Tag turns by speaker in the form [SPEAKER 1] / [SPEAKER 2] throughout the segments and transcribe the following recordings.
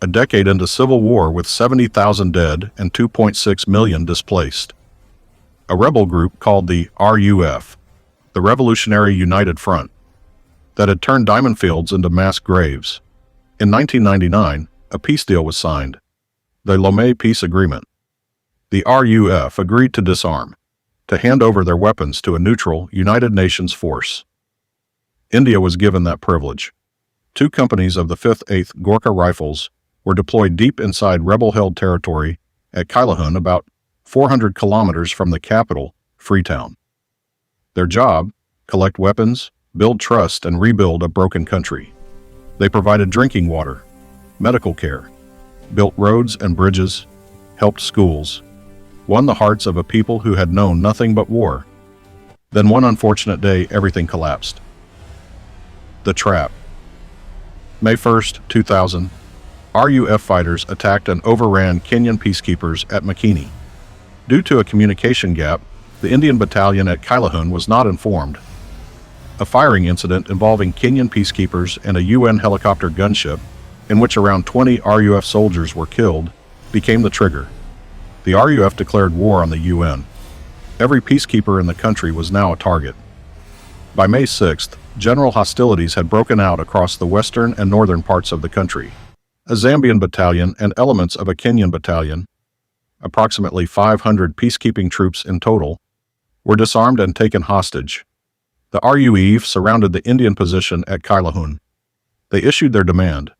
[SPEAKER 1] a decade into civil war with 70,000 dead and 2.6 million displaced. A rebel group called the RUF, the Revolutionary United Front, that had turned diamond fields into mass graves. In 1999, a peace deal was signed, the Lomé Peace Agreement. The RUF agreed to disarm, to hand over their weapons to a neutral United Nations force. India was given that privilege. 2 companies of the 5th 8th Gurkha Rifles were deployed deep inside rebel-held territory at Kailahun, about 400 kilometers from the capital, Freetown. Their job? Collect weapons, build trust, and rebuild a broken country. They provided drinking water, medical care, built roads and bridges, helped schools, won the hearts of a people who had known nothing but war. Then one unfortunate day, everything collapsed. The trap. May 1st, 2000, RUF fighters attacked and overran Kenyan peacekeepers at Makini. Due to a communication gap, the Indian battalion at Kailahun was not informed. A firing incident involving Kenyan peacekeepers and a UN helicopter gunship, in which around 20 RUF soldiers were killed, became the trigger. The RUF declared war on the UN. Every peacekeeper in the country was now a target. By May 6th, general hostilities had broken out across the western and northern parts of the country. A Zambian battalion and elements of a Kenyan battalion, approximately 500 peacekeeping troops in total, were disarmed and taken hostage. The RUF surrounded the Indian position at Kailahun. They issued their demand: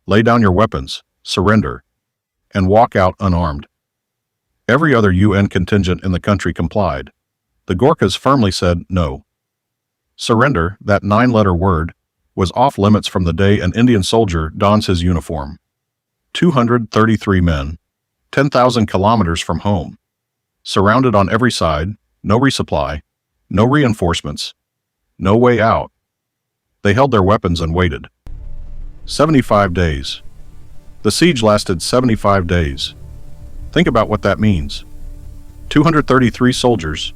[SPEAKER 1] lay down your weapons, surrender, and walk out unarmed. Every other UN contingent in the country complied. The Gurkhas firmly said no. Surrender, that 9-letter word, was off limits from the day an Indian soldier dons his uniform. 233 men, 10,000 kilometers from home. Surrounded on every side, no resupply, no reinforcements, no way out. They held their weapons and waited. 75 days. The siege lasted 75 days. Think about what that means. 233 soldiers,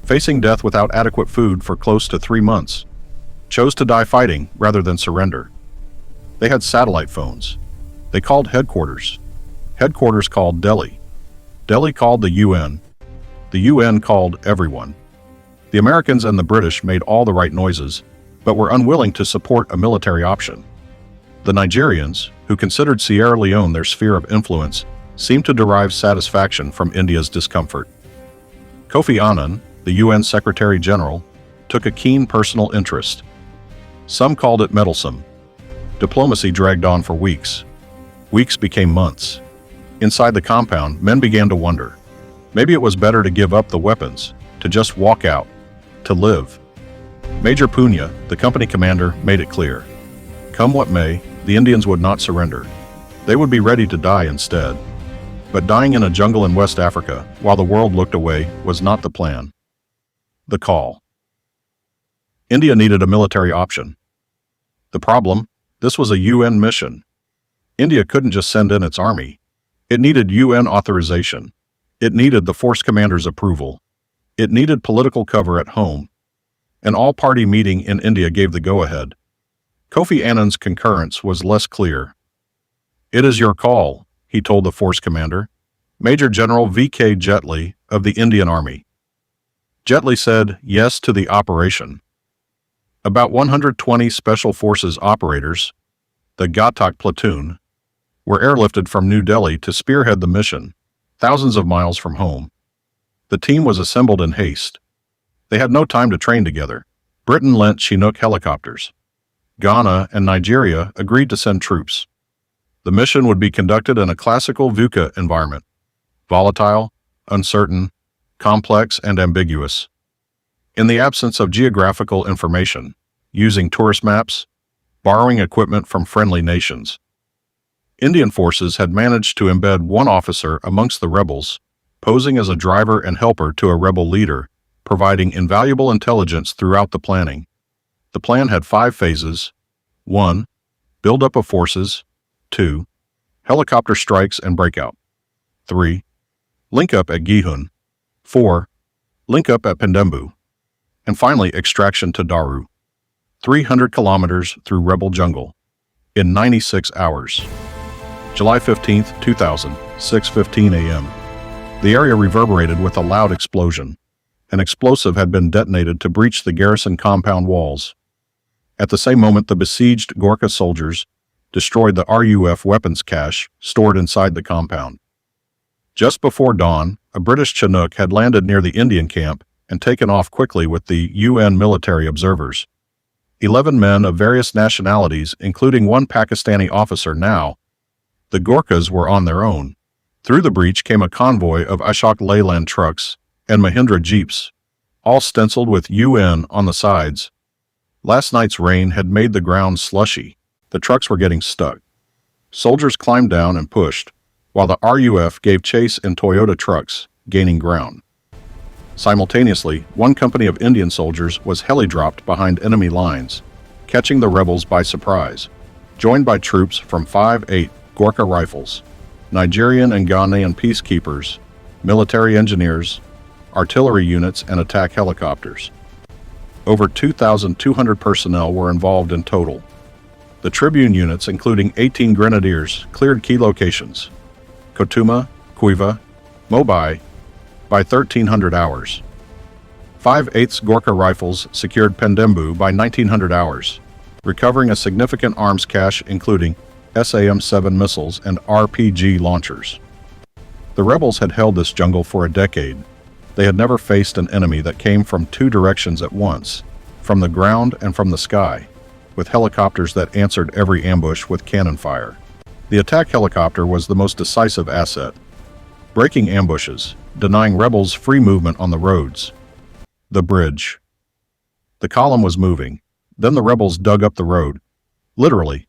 [SPEAKER 1] facing death without adequate food for close to 3 months, chose to die fighting rather than surrender. They had satellite phones. They called headquarters. Headquarters called Delhi. Delhi called the UN. The UN called everyone. The Americans and the British made all the right noises, but were unwilling to support a military option. The Nigerians, who considered Sierra Leone their sphere of influence, seemed to derive satisfaction from India's discomfort. Kofi Annan, the UN Secretary General, took a keen personal interest. Some called it meddlesome. Diplomacy dragged on for weeks. Weeks became months. Inside the compound, men began to wonder. Maybe it was better to give up the weapons, to just walk out, to live. Major Punya, the company commander, made it clear. Come what may, the Indians would not surrender. They would be ready to die instead. But dying in a jungle in West Africa, while the world looked away, was not the plan. The call. India needed a military option. The problem? This was a UN mission. India couldn't just send in its army. It needed UN authorization. It needed the force commander's approval. It needed political cover at home. An all-party meeting in India gave the go-ahead. Kofi Annan's concurrence was less clear. "It is your call," he told the force commander, Major General V.K. Jetley of the Indian Army. Jetley said yes to the operation. About 120 Special Forces operators, the Ghatak platoon, were airlifted from New Delhi to spearhead the mission, thousands of miles from home. The team was assembled in haste. They had no time to train together. Britain lent Chinook helicopters. Ghana and Nigeria agreed to send troops. The mission would be conducted in a classical VUCA environment: volatile, uncertain, complex, and ambiguous. In the absence of geographical information, using tourist maps, borrowing equipment from friendly nations. Indian forces had managed to embed one officer amongst the rebels, posing as a driver and helper to a rebel leader, providing invaluable intelligence throughout the planning. The plan had 5 phases. 1. Build-up of forces. 2. Helicopter strikes and breakout. 3. Link-up at Gihun. 4. Link-up at Pendembu. And finally, extraction to Daru. 300 kilometers through rebel jungle. In 96 hours. July 15, 2000, 6:15 a.m. The area reverberated with a loud explosion. An explosive had been detonated to breach the garrison compound walls. At the same moment, the besieged Gurkha soldiers destroyed the RUF weapons cache stored inside the compound. Just before dawn, a British Chinook had landed near the Indian camp and taken off quickly with the UN military observers. 11 men of various nationalities, including one Pakistani officer now. The Gurkhas were on their own. Through the breach came a convoy of Ashok Leyland trucks and Mahindra jeeps, all stenciled with UN on the sides. Last night's rain had made the ground slushy. The trucks were getting stuck. Soldiers climbed down and pushed, while the RUF gave chase in Toyota trucks, gaining ground. Simultaneously, one company of Indian soldiers was heli-dropped behind enemy lines, catching the rebels by surprise, joined by troops from 5/8 Gurkha Rifles, Nigerian and Ghanaian peacekeepers, military engineers, artillery units, and attack helicopters. Over 2,200 personnel were involved in total. The Tribune units, including 18 grenadiers, cleared key locations: Kotuma, Kuiva, Mobai, by 1300 hours. 5/8 Gurkha Rifles secured Pendembu by 1900 hours, recovering a significant arms cache including SAM-7 missiles and RPG launchers. The rebels had held this jungle for a decade. They had never faced an enemy that came from two directions at once, from the ground and from the sky, with helicopters that answered every ambush with cannon fire. The attack helicopter was the most decisive asset, breaking ambushes, denying rebels free movement on the roads. The bridge. The column was moving. Then the rebels dug up the road. Literally.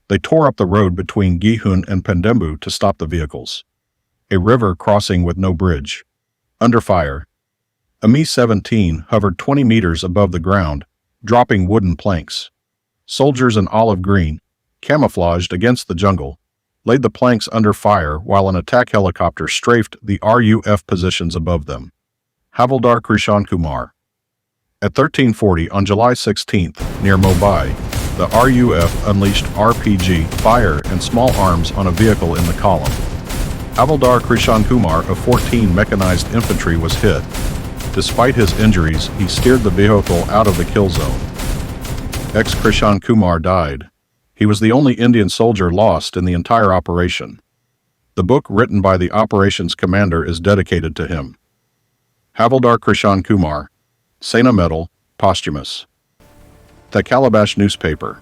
[SPEAKER 1] They tore up the road between Gihun and Pendembu to stop the vehicles. A river crossing with no bridge. Under fire. A Mi-17 hovered 20 meters above the ground, dropping wooden planks. Soldiers in olive green, camouflaged against the jungle, laid the planks under fire while an attack helicopter strafed the RUF positions above them. Havildar Krishan Kumar. At 1340 on July 16th, near Mumbai, the RUF unleashed RPG, fire, and small arms on a vehicle in the column. Havildar Krishan Kumar of 14 Mechanized Infantry was hit. Despite his injuries, he steered the vehicle out of the kill zone. Krishan Kumar died. He was the only Indian soldier lost in the entire operation. The book written by the operations commander is dedicated to him. Havildar Krishan Kumar, Sena Medal, posthumous. The Calabash newspaper.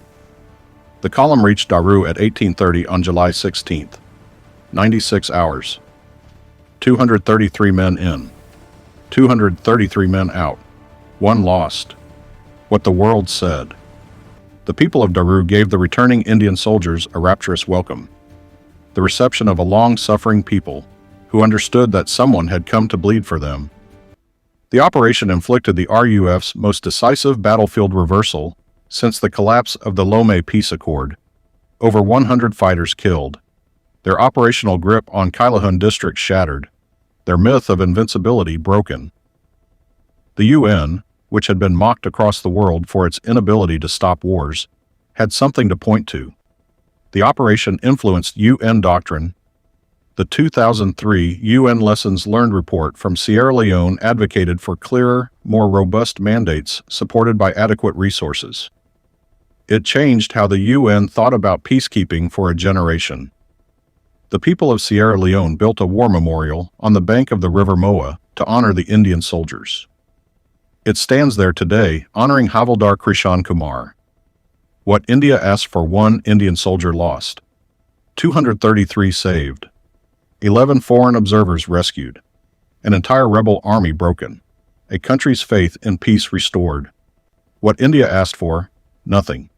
[SPEAKER 1] The column reached Daru at 1830 on July 16th. 96 hours. 233 men in. 233 men out. One lost. What the world said. The people of Daru gave the returning Indian soldiers a rapturous welcome. The reception of a long-suffering people who understood that someone had come to bleed for them. The operation inflicted the RUF's most decisive battlefield reversal since the collapse of the Lomé peace accord. Over 100 fighters killed. Their operational grip on Kailahun district shattered. Their myth of invincibility broken. The UN, which had been mocked across the world for its inability to stop wars, had something to point to. The operation influenced UN doctrine. The 2003 UN Lessons Learned report from Sierra Leone advocated for clearer, more robust mandates supported by adequate resources. It changed how the UN thought about peacekeeping for a generation. The people of Sierra Leone built a war memorial on the bank of the River Moa to honor the Indian soldiers. It stands there today, honoring Havildar Krishan Kumar. What India asked for, one Indian soldier lost. 233 saved. 11 foreign observers rescued. An entire rebel army broken. A country's faith in peace restored. What India asked for, nothing.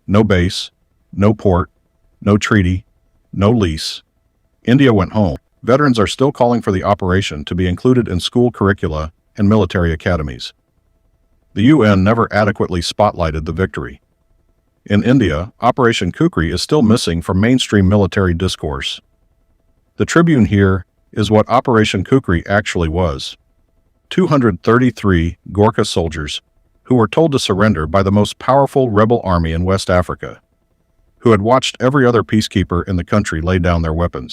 [SPEAKER 1] No base, no port, no treaty, no lease. India went home. Veterans are still calling for the operation to be included in school curricula and military academies. The UN never adequately spotlighted the victory. In India, Operation Khukri is still missing from mainstream military discourse. The Tribune here is what Operation Khukri actually was. 233 Gurkha soldiers who were told to surrender by the most powerful rebel army in West Africa, who had watched every other peacekeeper in the country lay down their weapons.